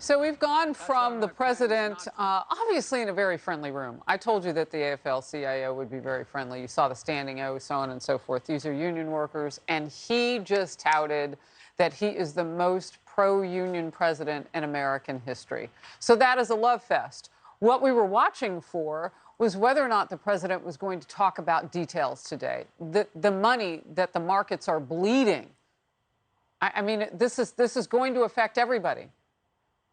So we've gone from the president, obviously in a very friendly room. I told you that the AFL-CIO would be very friendly. You saw the standing O, so on and so forth. These are union workers. And he just touted that he is the most pro-union president in American history. So that is a love fest. What we were watching for was whether or not the president was going to talk about details today. The money that the markets are bleeding. I mean, this is going to affect everybody.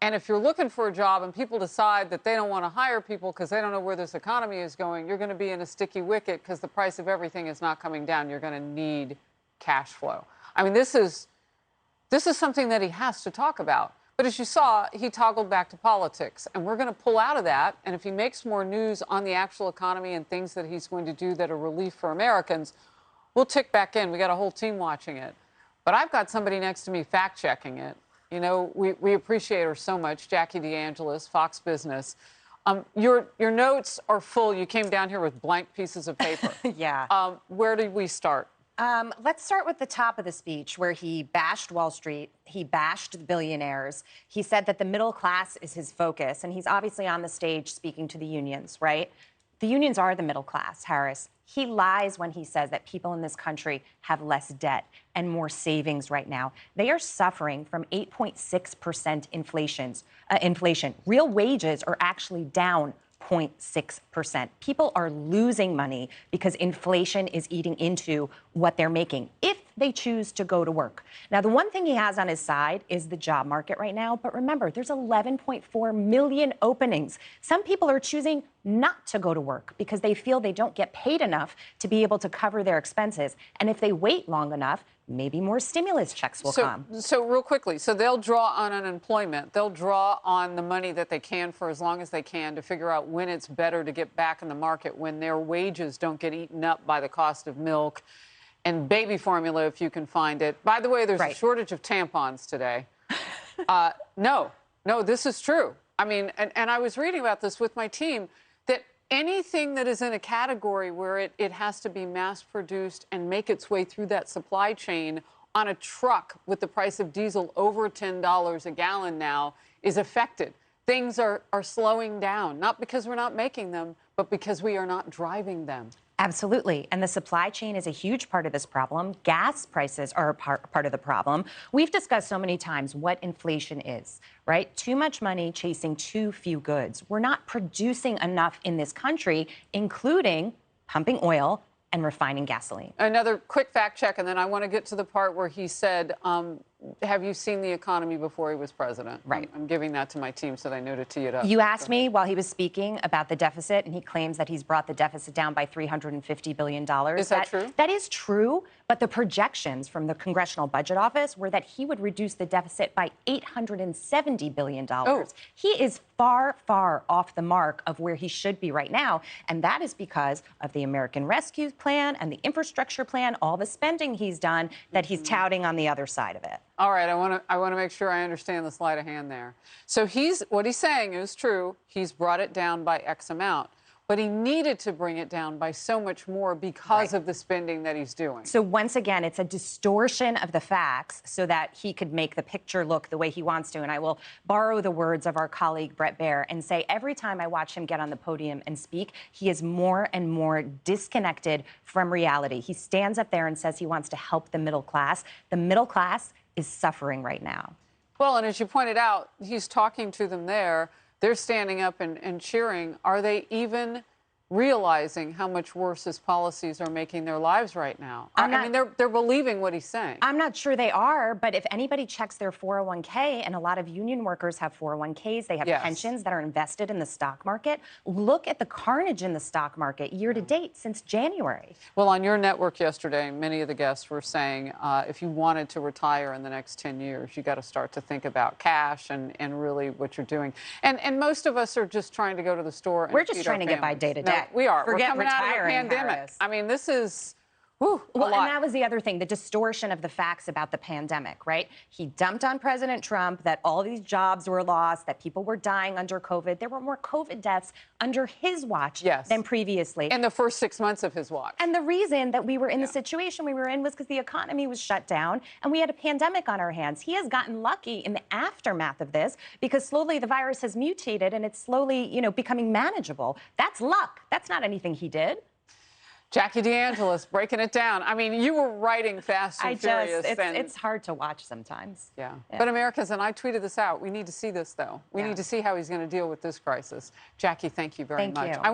And if you're looking for a job and people decide that they don't want to hire people because they don't know where this economy is going, you're going to be in a sticky wicket because the price of everything is not coming down. You're going to need cash flow. I mean, this is something that he has to talk about. But as you saw, he toggled back to politics. And we're going to pull out of that. And if he makes more news on the actual economy and things that he's going to do that are relief for Americans, we'll tick back in. We got a whole team watching it. But I've got somebody next to me fact-checking it. You know, we appreciate her so much, Jackie Deangelis, Fox Business. Your notes are full. You came down here with blank pieces of paper. Yeah. Where did we start? Let's start with the top of the speech where he bashed Wall Street. He bashed the billionaires. He said that the middle class is his focus. And he's obviously on the stage speaking to the unions, right? The unions are the middle class, Harris. He lies when he says that people in this country have less debt and more savings right now. They are suffering from 8.6% inflation. Real wages are actually down 0.6%. People are losing money because inflation is eating into what they're making if they choose to go to work. Now, the one thing he has on his side is the job market right now. But remember, there's 11.4 million openings. Some people are choosing not to go to work because they feel they don't get paid enough to be able to cover their expenses. And if they wait long enough, maybe more stimulus checks will come. So real quickly, so they'll draw on unemployment. They'll draw on the money that they can for as long as they can to figure out when it's better to get back in the market, when their wages don't get eaten up by the cost of milk and baby formula, if you can find it. By the way, there's a shortage of tampons today. No, this is true. I mean, and I was reading about this with my team, that anything that is in a category where it has to be mass-produced and make its way through that supply chain on a truck with the price of diesel over $10 a gallon now is affected. Things are slowing down, not because we're not making them, but because we are not driving them. Absolutely. And the supply chain is a huge part of this problem. Gas prices are a part of the problem. We've discussed so many times what inflation is, right? Too much money chasing too few goods. We're not producing enough in this country, including pumping oil and refining gasoline. Another quick fact check, and then I want to get to the part where he said, have you seen the economy before he was president? Right. I'm giving that to my team so they know to tee it up. You asked me while he was speaking about the deficit, and he claims that he's brought the deficit down by $350 billion. Is that true? That is true, but the projections from the Congressional Budget Office were that he would reduce the deficit by $870 billion. Oh. He is far, far off the mark of where he should be right now, and that is because of the American Rescue Plan and the infrastructure plan, all the spending he's done that he's touting on the other side of it. All right, I want to make sure I understand the sleight of hand there. So what he's saying is true. He's brought it down by X amount, but he needed to bring it down by so much more because of the spending that he's doing. So once again, it's a distortion of the facts so that he could make the picture look the way he wants to. And I will borrow the words of our colleague Brett Baer and say every time I watch him get on the podium and speak, he is more and more disconnected from reality. He stands up there and says he wants to help the middle class. The middle class is suffering right now. Well, and as you pointed out, he's talking to them there. They're standing up and cheering. Are they even realizing how much worse his policies are making their lives right now? I mean, they're believing what he's saying. I'm not sure they are, but if anybody checks their 401k, and a lot of union workers have 401ks, they have pensions that are invested in the stock market. Look at the carnage in the stock market year to date since January. Well, on your network yesterday, many of the guests were saying if you wanted to retire in the next 10 years, you got to start to think about cash and really what you're doing. And most of us are just trying to go to the store and we're just trying to get by day to day. No, we are. Forget We're coming out of a retiring, pandemic. Harris. I mean, Whew, a Well, lot. and that was the other thing, the distortion of the facts about the pandemic, right? He dumped on President Trump that all these jobs were lost, that people were dying under COVID. There were more COVID deaths under his watch than previously. In the first 6 months of his watch. And the reason that we were in the situation we were in was because the economy was shut down and we had a pandemic on our hands. He has gotten lucky in the aftermath of this because slowly the virus has mutated and it's slowly, you know, becoming manageable. That's luck. That's not anything he did. Jackie Deangelis breaking it down. I mean, you were writing fast and furious. It's hard to watch sometimes. Yeah. But Americans, and I tweeted this out, we need to see this, though. We need to see how he's going to deal with this crisis. Jackie, thank you very much. Thank you.